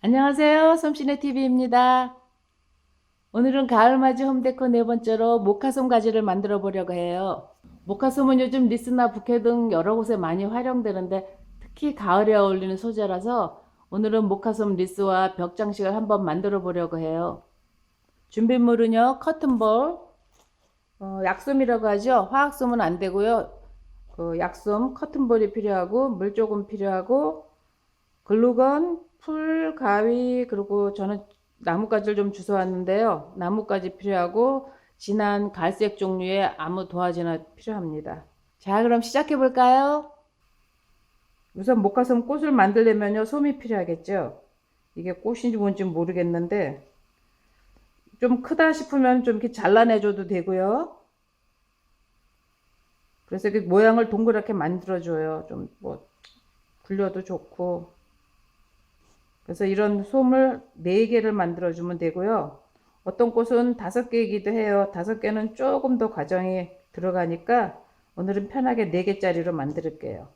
안녕하세요. 솜씨네 TV입니다. 오늘은 가을맞이 홈데코 네 번째로 모카솜 가지를 만들어 보려고 해요. 모카솜은 요즘 리스나 부케 등 여러 곳에 많이 활용되는데 특히 가을에 어울리는 소재라서 오늘은 모카솜 리스와 벽 장식을 한번 만들어 보려고 해요. 준비물은요. 커튼볼, 약솜이라고 하죠. 화학솜은 안 되고요. 약솜, 커튼볼이 필요하고 물 조금 필요하고 글루건, 풀, 가위, 그리고 저는 나뭇가지를 좀 주워 왔는데요. 나뭇가지 필요하고 진한 갈색 종류의 아무 도화지나 필요합니다. 자, 그럼 시작해 볼까요? 우선 목화솜 꽃을 만들려면요, 솜이 필요하겠죠. 이게 꽃인지 뭔지 모르겠는데 좀 크다 싶으면 좀 이렇게 잘라내줘도 되고요. 그래서 이렇게 모양을 동그랗게 만들어줘요. 좀 뭐 굴려도 좋고. 그래서 이런 솜을 4개를 만들어주면 되고요. 어떤 꽃은 5개이기도 해요. 5개는 조금 더 과정이 들어가니까 오늘은 편하게 4개짜리로 만들게요.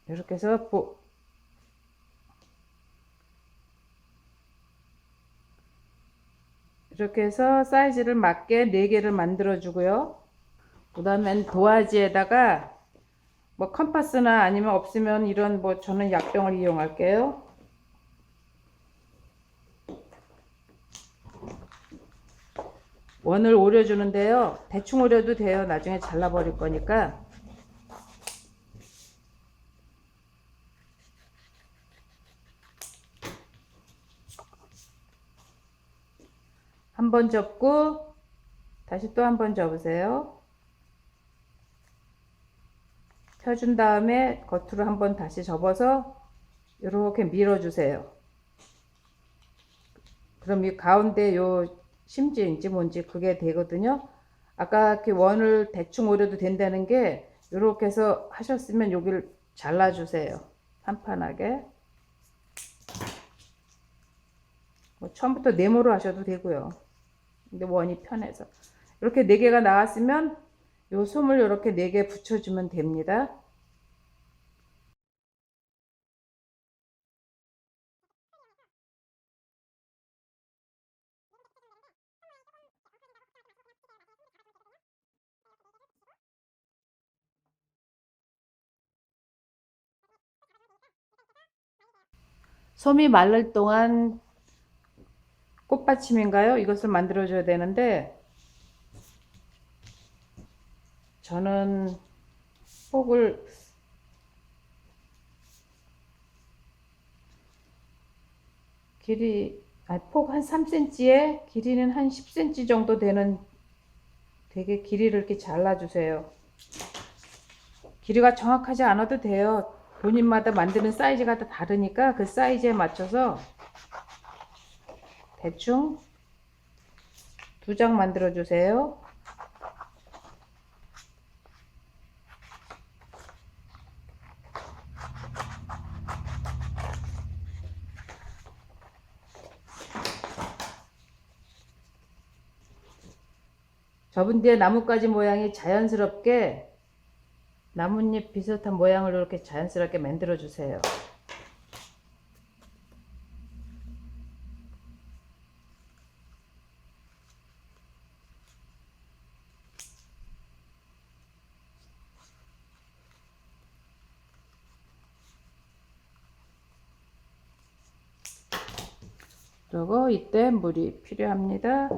이렇게 해서 이렇게 해서 사이즈를 맞게 4개를 만들어 주고요. 그 다음엔 도화지에다가 뭐 컴파스나 아니면 없으면 이런 뭐 저는 약병을 이용할게요. 원을 오려주는데요. 대충 오려도 돼요. 나중에 잘라버릴 거니까. 한 번 접고 다시 또 한 번 접으세요. 펴준 다음에 겉으로 한번 다시 접어서 이렇게 밀어주세요. 그럼 이 가운데 요 심지인지 뭔지 그게 되거든요. 아까 이렇게 원을 대충 오려도 된다는 게 이렇게 해서 하셨으면 여기를 잘라주세요. 판판하게. 뭐 처음부터 네모로 하셔도 되고요. 근데 원이 편해서. 이렇게 4개가 나왔으면 요 솜을 이렇게 4개 붙여주면 됩니다. 솜이 마를 동안 꽃받침인가요? 이것을 만들어줘야 되는데 저는 폭을 길이 폭 한 3cm에 길이는 한 10cm 정도 되는 되게 길이를 이렇게 잘라주세요. 길이가 정확하지 않아도 돼요. 본인마다 만드는 사이즈가 다 다르니까 그 사이즈에 맞춰서 대충 2장 만들어 주세요. 접은 뒤에 나뭇가지 모양이 자연스럽게 나뭇잎 비슷한 모양을 이렇게 자연스럽게 만들어 주세요. 그리고 이때 물이 필요합니다.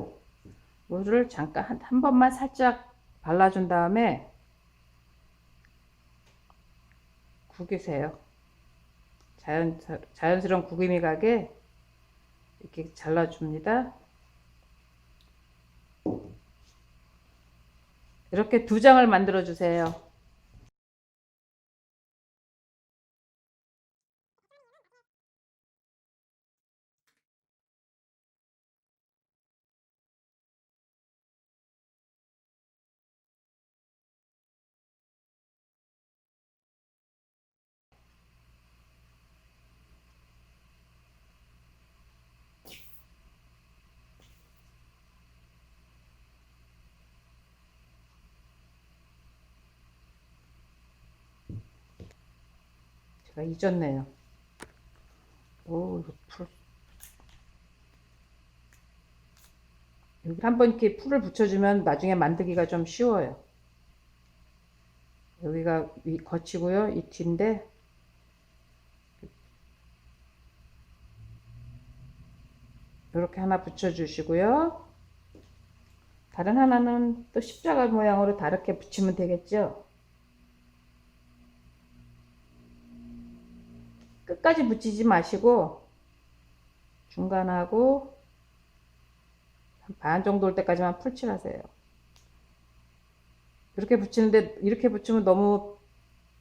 물을 잠깐 한 번만 살짝 발라준 다음에 구기세요. 자연스러운 구김이 가게 이렇게 잘라줍니다. 이렇게 2장을 만들어 주세요. 제가 잊었네요. 오, 이거 여기 한번 이렇게 풀을 붙여주면 나중에 만들기가 좀 쉬워요. 여기가 거치고요. 이 뒤인데 이렇게 하나 붙여주시고요. 다른 하나는 또 십자가 모양으로 다르게 붙이면 되겠죠. 끝까지 붙이지 마시고 중간하고 한 반 정도 올 때까지만 풀칠하세요. 이렇게 붙이는데 이렇게 붙이면 너무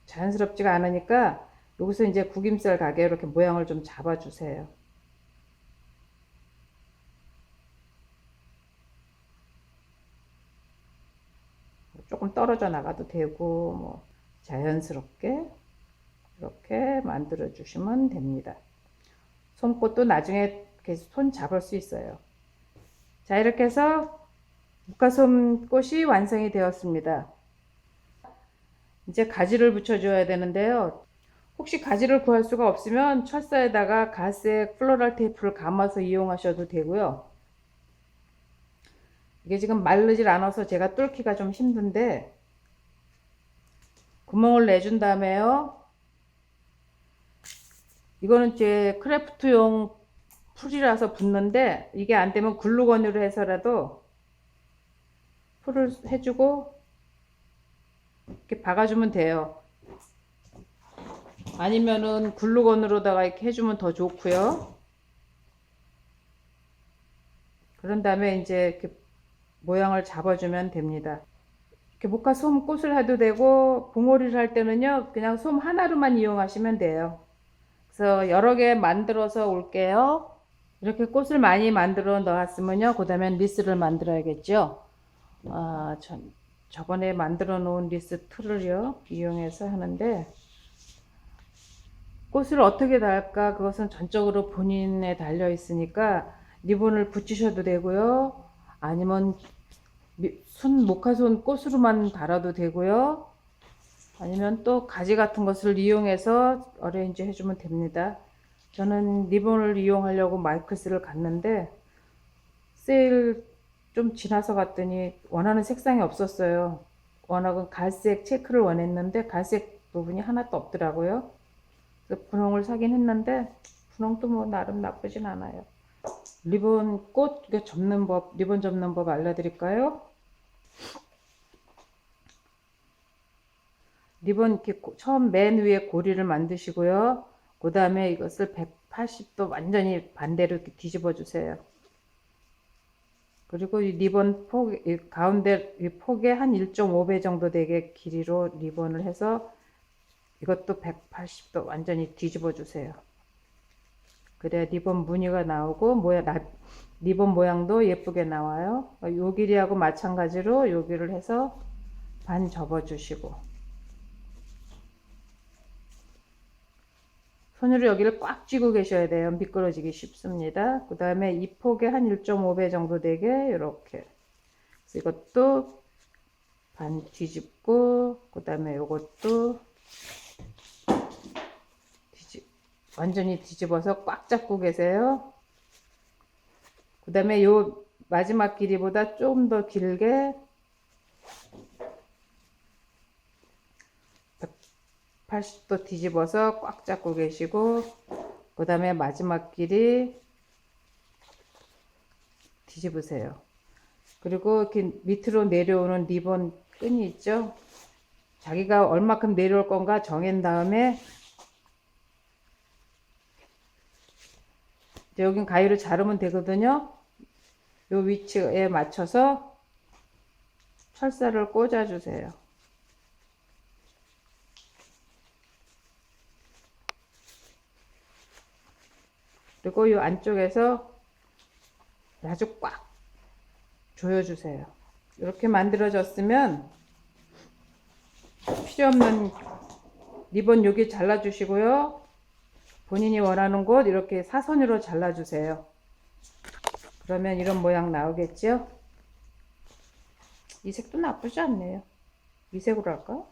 자연스럽지가 않으니까 여기서 이제 구김살 가게 이렇게 모양을 좀 잡아주세요. 조금 떨어져 나가도 되고 뭐 자연스럽게 이렇게 만들어 주시면 됩니다. 손꽃도 나중에 계속 손 잡을 수 있어요. 자, 이렇게 해서 목화솜 꽃이 완성이 되었습니다. 이제 가지를 붙여줘야 되는데요. 혹시 가지를 구할 수가 없으면 철사에다가 갈색 플로럴 테이프를 감아서 이용하셔도 되고요. 이게 지금 마르질 않아서 제가 뚫기가 좀 힘든데 구멍을 내준 다음에요. 이거는 제 크래프트용 풀이라서 붙는데 이게 안 되면 글루건으로 해서라도 풀을 해주고 이렇게 박아주면 돼요. 아니면은 글루건으로다가 이렇게 해주면 더 좋고요. 그런 다음에 이제 이렇게 모양을 잡아주면 됩니다. 이렇게 목화솜 꽃을 해도 되고 봉오리를 할 때는요 그냥 솜 하나로만 이용하시면 돼요. 그래서 여러 개 만들어서 올게요. 이렇게 꽃을 많이 만들어 놓았으면요 그 다음엔 리스를 만들어야겠죠. 저번에 만들어 놓은 리스 틀을요 이용해서 하는데 꽃을 어떻게 달까 그것은 전적으로 본인에 달려 있으니까 리본을 붙이셔도 되고요 아니면 목화솜 꽃으로만 달아도 되고요 아니면 또 가지 같은 것을 이용해서 어레인지 해주면 됩니다. 저는 리본을 이용하려고 마이크스를 갔는데 세일 좀 지나서 갔더니 원하는 색상이 없었어요. 워낙은 갈색 체크를 원했는데 갈색 부분이 하나도 없더라고요. 그래서 분홍을 사긴 했는데 분홍도 뭐 나름 나쁘진 않아요. 리본 꽃 접는 법, 리본 접는 법 알려드릴까요? 리본 이렇게 처음 맨 위에 고리를 만드시고요. 그 다음에 이것을 180도 완전히 반대로 이렇게 뒤집어 주세요. 그리고 이 리본 폭, 이 가운데 이 폭에 한 1.5배 정도 되게 길이로 리본을 해서 이것도 180도 완전히 뒤집어 주세요. 그래야 리본 무늬가 나오고 리본 모양도 예쁘게 나와요. 요 길이하고 마찬가지로 여기를 해서 반 접어 주시고 손으로 여기를 꽉 쥐고 계셔야 돼요. 미끄러지기 쉽습니다. 그 다음에 이 폭에 한 1.5배 정도 되게 이렇게 이것도 반 뒤집고 그 다음에 요것도 완전히 뒤집어서 꽉 잡고 계세요. 그 다음에 요 마지막 길이보다 좀 더 길게 180도 뒤집어서 꽉 잡고 계시고 그 다음에 마지막 길이 뒤집으세요. 그리고 이렇게 밑으로 내려오는 리본 끈이 있죠. 자기가 얼마큼 내려올 건가 정한 다음에 여긴 가위로 자르면 되거든요. 요 위치에 맞춰서 철사를 꽂아 주세요. 그리고 이 안쪽에서 아주 꽉 조여주세요. 이렇게 만들어졌으면 필요 없는 리본 여기 잘라주시고요. 본인이 원하는 곳 이렇게 사선으로 잘라주세요. 그러면 이런 모양 나오겠죠? 이 색도 나쁘지 않네요. 이 색으로 할까?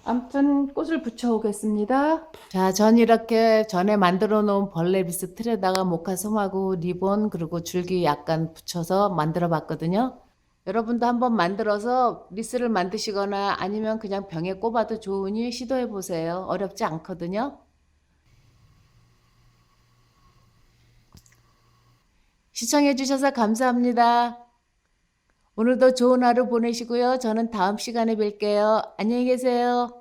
아무튼 꽃을 붙여 오겠습니다. 자, 전 이렇게 전에 만들어 놓은 벌레 비스 틀에다가 모카솜하고 리본 그리고 줄기 약간 붙여서 만들어 봤거든요. 여러분도 한번 만들어서 리스를 만드시거나 아니면 그냥 병에 꼽아도 좋으니 시도해 보세요. 어렵지 않거든요. 시청해 주셔서 감사합니다. 오늘도 좋은 하루 보내시고요. 저는 다음 시간에 뵐게요. 안녕히 계세요.